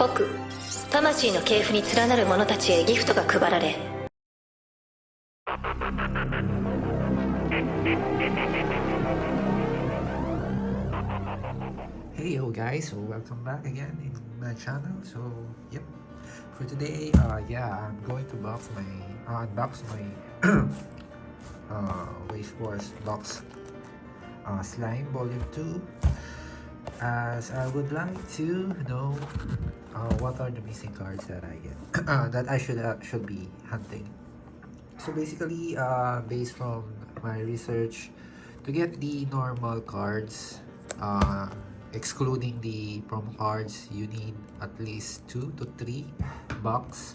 国魂の系譜に連なる者たちへギフトが配られ。Hey yo guys, so welcome back again in my channel. So yep, for today, I'm going to unbox my Weiss Schwarz box Slime Volume 2, as I would like to know what are the missing cards that I get that I should be hunting. So basically, based from my research, to get the normal cards, excluding the promo cards, you need at least 2 to 3 box.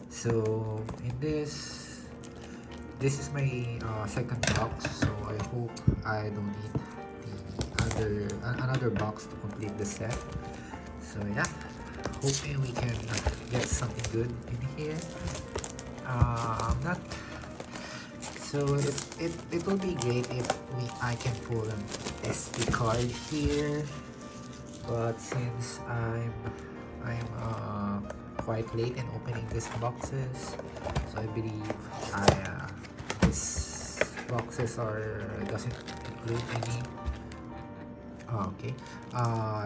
So in this is my second box, so I hope I don't need another box to complete the set. So yeah, hoping we can get something good in here. So it will be great if I can pull an SD card here, but since I'm quite late in opening these boxes, so I believe these boxes doesn't include any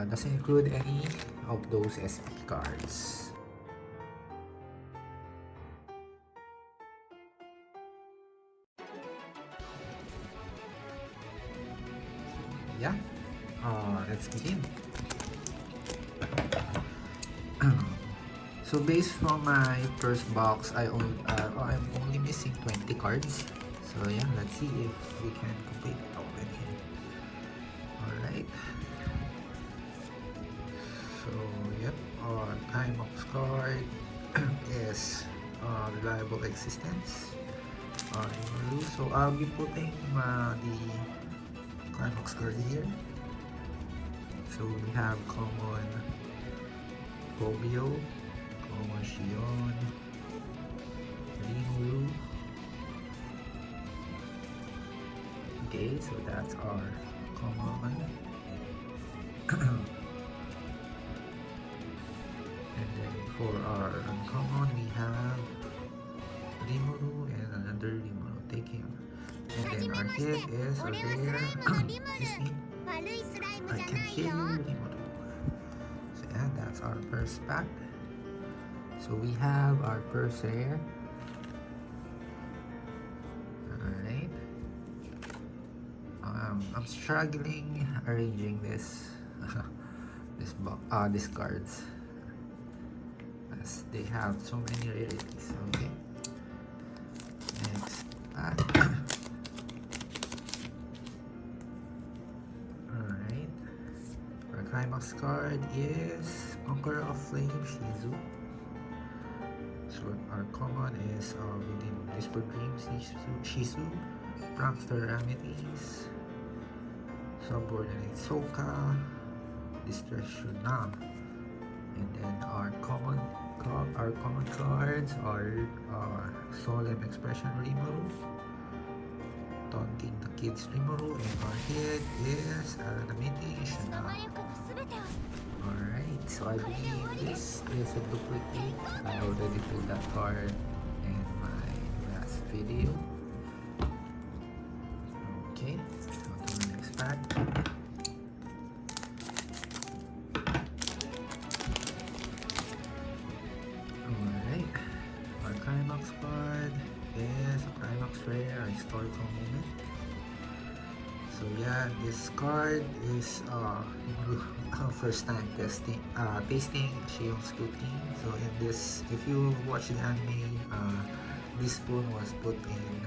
doesn't include any of those SD cards. Yeah, let's begin. So based from my first box, I'm only missing 20 cards. So yeah, let's see if we can complete the opening. Alright. So yep, our Timeox card is reliable existence. Rimuru. So I'll be putting the Timeox card here. So we have common Phobio, common Shion, Rimuru. Okay, so that's our common. And then for our uncommon, we have Rimuru and another Rimuru. Take him. And then our hit is a rare. Excuse me. I can hear you, Rimuru. So yeah, that's our first pack. So we have our first rare. Alright. I'm struggling arranging this these cards, as they have so many rarities. Okay. Next pack. Alright. Our climax card is Conqueror of Flame, Shizu. So our common is within Whisper Dreams, Shizu, Prankster Amenities, Subordinate Soka, Distress Shunam. And then our common cards are Solemn Expression Rimuru, Taunting the Kids Rimuru, and our hit is Animation. Alright, so I believe this is a duplicate. I already pulled that card in my last video. Okay, so to the next pack. Alright, our Climax card is a Climax Rare, a historical moment. So yeah, this card is first time tasting Shion's cooking. So in this, if you watch the anime, this spoon was put in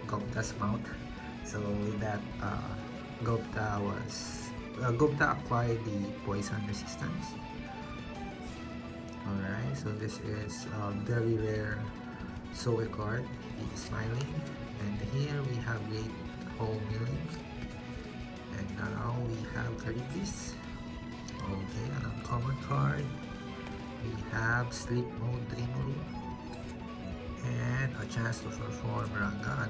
Gobta's mouth. So with that, Gobta acquired the poison resistance. Alright, so this is a very rare Zoe card. He's smiling, and here we have Great Hole Milling, and now we have Caribis. Okay, an uncommon card. We have Sleep Mode Rimuru, and a chance to perform Manga,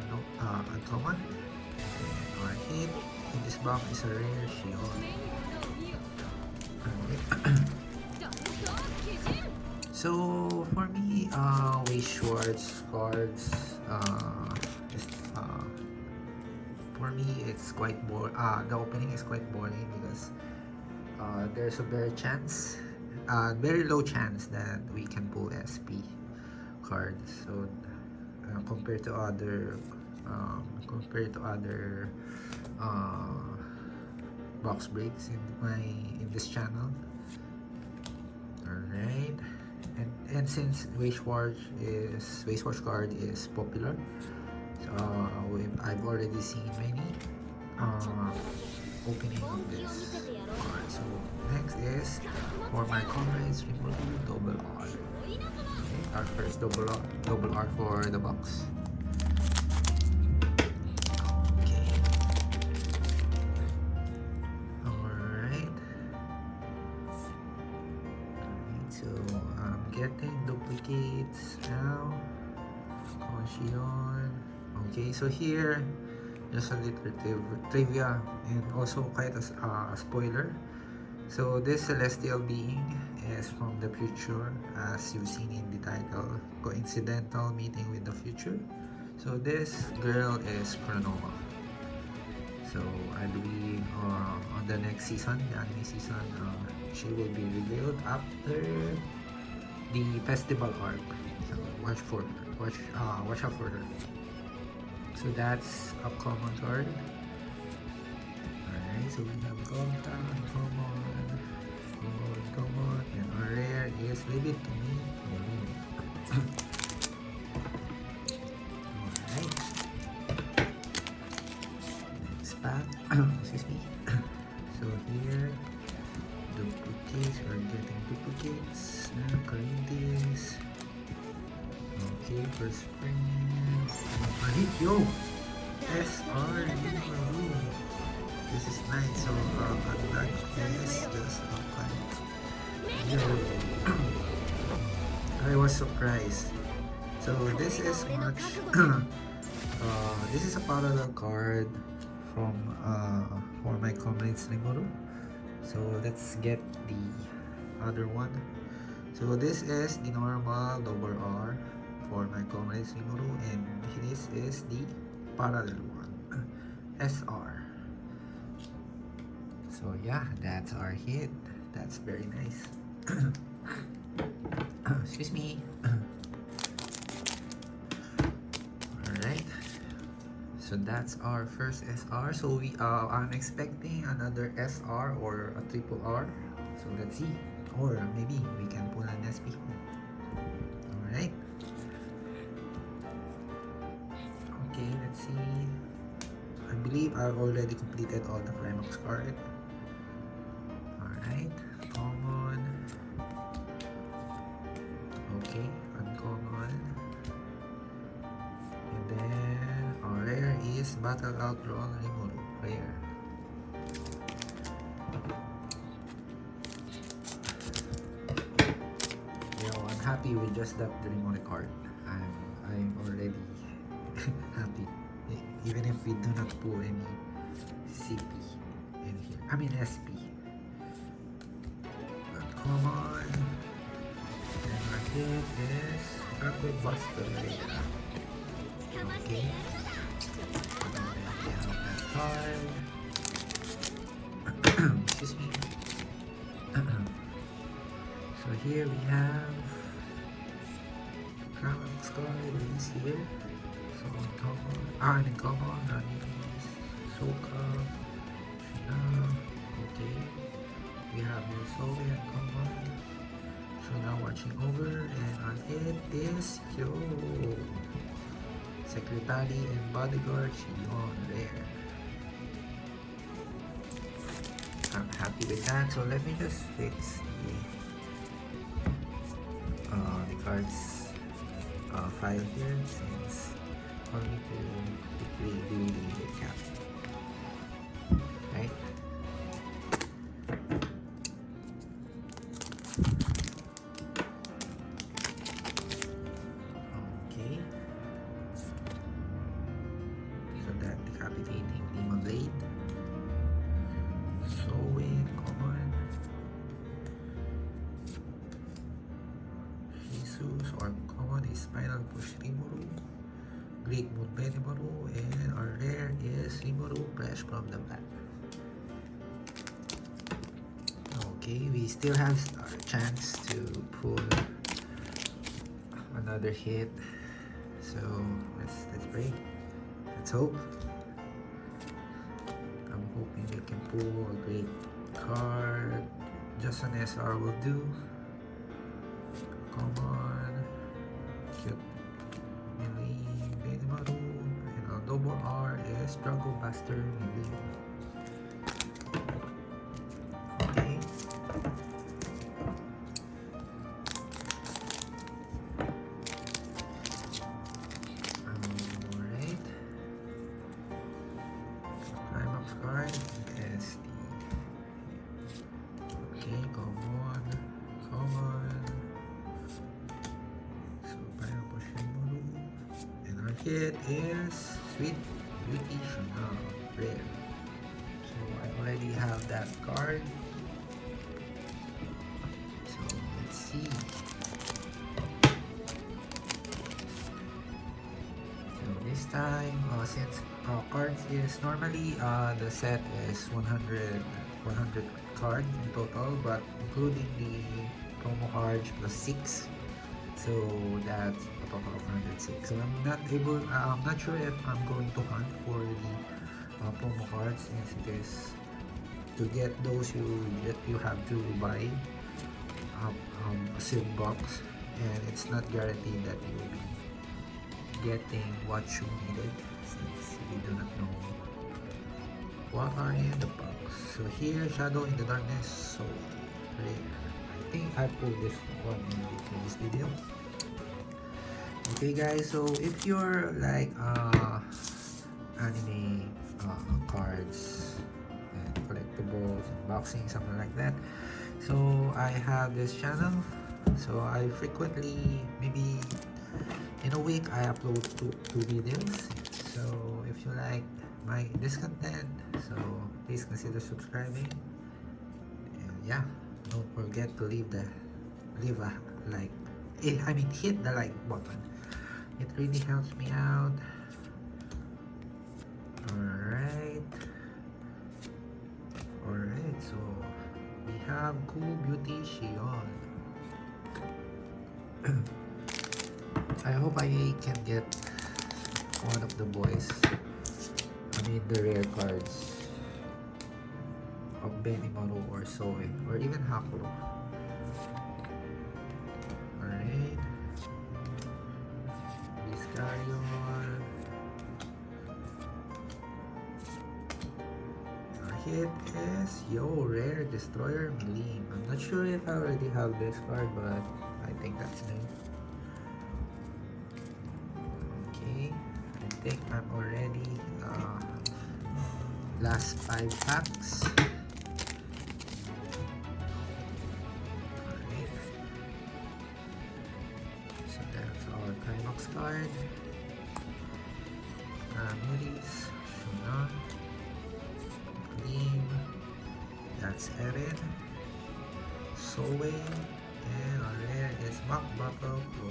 uncommon. And our hit in this box is a rare Shion. So for me, Weiss Schwarz cards, is, for me it's quite the opening is quite boring because there's a very low chance that we can pull SP cards. So compared to other box breaks in this channel. Alright, and since Weiss Schwarz card is popular, so I've already seen many opening of this card. So next is for my comrades Rimuru double R. Okay, our first double R for the box. Okay. Alright. So I'm getting duplicates now. Conscion. Okay, so here just a little trivia and also quite a spoiler. So this celestial being is from the future, as you've seen in the title, coincidental meeting with the future. So this girl is Chronoma. So I believe on the next season, the anime season, she will be revealed after the festival arc. So watch out for her. So that's a common card. Alright, so we have Gomta, common, and our rare is Leave It To Me. Alright. Next pack. Excuse me. So here, duplicates, we're getting duplicates. Corinthians. Okay, for spring. Yo! SR Rimuru. This is nice. So unlike this, just yo. I was surprised. So this is much this is a parallel card from for my comrades Rimuru. So let's get the other one. So this is the normal double R for my comrades Rimuru, and this is the parallel one, SR. So yeah, that's our hit. That's very nice. Excuse me. Alright, so that's our first SR. So I'm expecting another SR or a triple R. So let's see, or maybe we can pull an SP. Alright. Okay, let's see. I believe I've already completed all the climax card. Alright, common. Okay, uncommon. And then our rare is Battle Outrun Rimuru. Rare. I'm happy with just that Rimuru card. I'm already happy, even if we do not pull any CP in here. I mean SP. Uncommon. And our hit is Apple Buster. Okay. And then we have that card. Excuse me. So here we have Climax card is here. So uncommon, uncommon, Ranis, Soka, Shina, okay. We have your Soviet common. So now watching over, and on it is yo Secretary and Bodyguard Shion Rare. I'm happy with that. So let me just fix the cards file here, since for me to quickly do the recap. Right? Okay. So that decapitating demon blade. Sewing common. So our common is Spinal Push Rimuru, Great Moon Benimaru, and our rare is Rimuru fresh from the back. Okay, we still have a chance to pull another hit. So let's pray. Let's hope. I'm hoping we can pull a great card. Just an SR will do. Come on. Cute. Milim, Benimaru. And our double R is Struggle Buster Milim. Okay. Alright. Climax card is the. Okay, come on. Come on. So, Final Push Rimuru. And our hit is Sweet Beauty Chanel. Rare. So, I already have that card. So, let's see. So, this time, since cards is normally the set is 100 cards in total, but including the promo cards plus 6, so that's a total of 106. So I'm not sure if I'm going to hunt for the promo cards, since it is to get those you have to buy a sealed box, and it's not guaranteed that you will be getting what you needed, since you do not know what are in the box. So here, Shadow in the Darkness, so rare. I think I pulled this one in the previous video. Okay guys, so if you're like anime cards and collectibles, unboxing, something like that, so I have this channel. So I frequently, maybe in a week, I upload two videos. So if you like this content, so please consider subscribing, and yeah, don't forget to leave a like. Hit the like button. It really helps me out. Alright, so we have Cool Beauty Shion. I hope I can get one of the boys. The rare cards of Benimaru or Soe, or even Hakuro. Alright. Discarrion. Our hit is rare Destroyer Milim. I'm not sure if I already have this card, but I think that's new. Okay. I think I'm already last 5 packs. Alright. So that's our Climax card. Muris, Shunan, Gleam, that's Erin, Soe, and our rare is Mock Bottle Pro.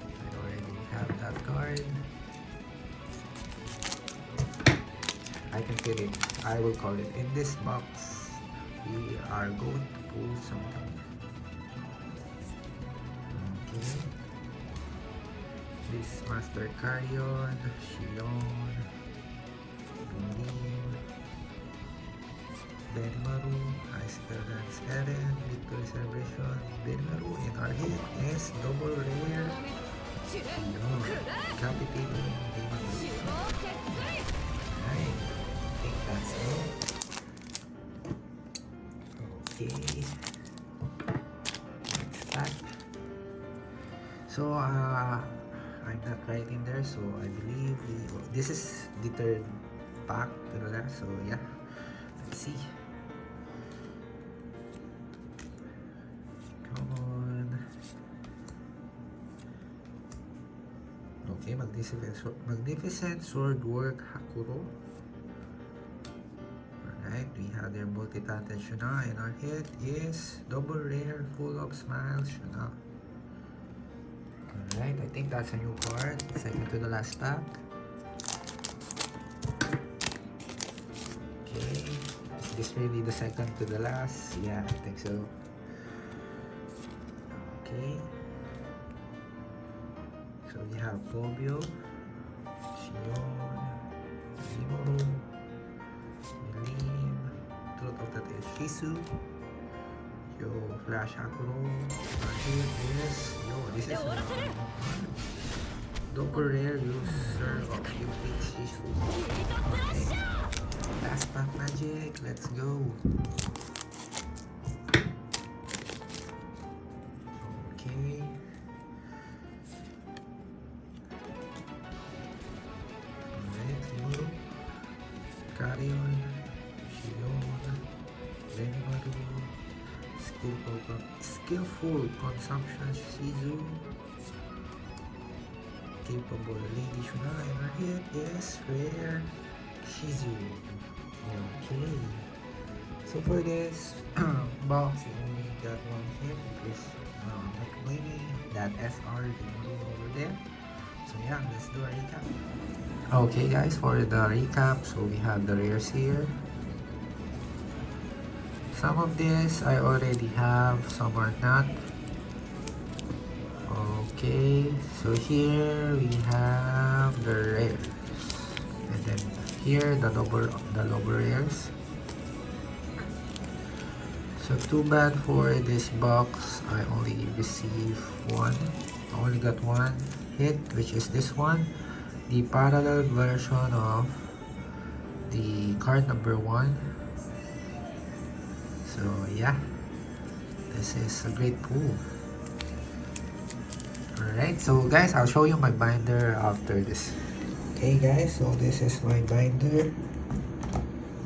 I already have that card. I can feel it. I will call it. In this box, we are going to pull something. Okay. This Master Carrion, Shion, Milim, Benimaru, Ice Eren, Victory Celebration, Benimaru, and our hit is double rare. Shion, Capitating Benimaru. Alright. That's it. Okay. Next pack. So I'm not right in there, so I believe this is the third pack to the last. So yeah, let's see. Come on. Okay, magnificent swordwork Hakuro. Alright, we have their multi-talented Shuna, and our hit is double rare full of smiles Shuna. Alright, I think that's a new card. Second to the last pack. Okay. Is this really the second to the last? Yeah, I think so. Okay. So we have Gobio, Shion, Rimuru, milim, Truth of the Shizu, yo, Flash Akuro, here is, yo, this is Doper Rare User of Complete Shizu. Okay. Last pack magic, let's go. Okay. Rimuru, Carrion, Shion, Benimaru, Skillful Consumption Shizu, Capable Lady Shuna, and our hit is Rare Shizu. Okay. So for this box, you only got one hit because maybe that SR didn't over there. So yeah, let's do a recap. Okay guys, for the recap, so we have the rares here. Some of this I already have, some are not. Okay, so here we have the rares, and then here the lower rares. So too bad for this box, I only received one. I only got one hit, which is this one, the parallel version of the card number 1. So yeah, this is a great pull. Alright, so guys, I'll show you my binder after this. Okay guys, so this is my binder.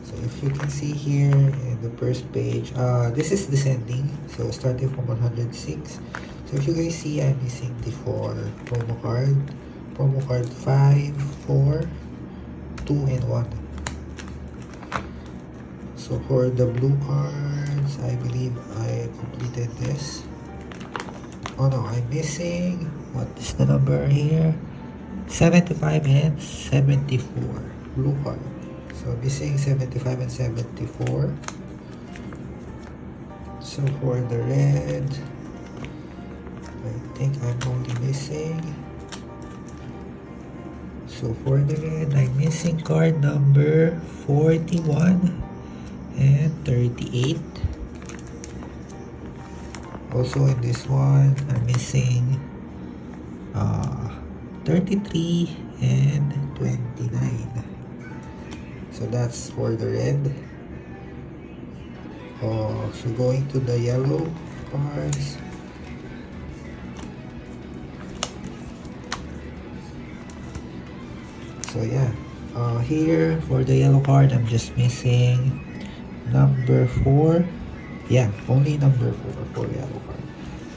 So if you can see here in the first page, this is descending, so starting from 106. So if you guys see, I'm missing the 4 promo card 5, 4, 2, and 1. So for the blue cards, I believe I completed this. Oh no, I'm missing, what is the number here? 75 and 74 blue card. So missing 75 and 74. So for the red, I think I'm only missing. So for the red, I'm missing card number 41 and 38. Also in this one, I'm missing 33 and 29. So that's for the red. So going to the yellow cards. So yeah, here for the yellow card, I'm just missing number 4. Yeah, only number 4 for yellow card.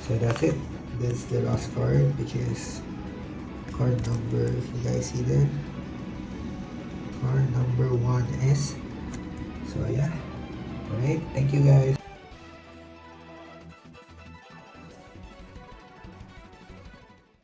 So that's it. That's the last card, which is card number, if you guys see there, card number 1S. So yeah, alright, thank you guys.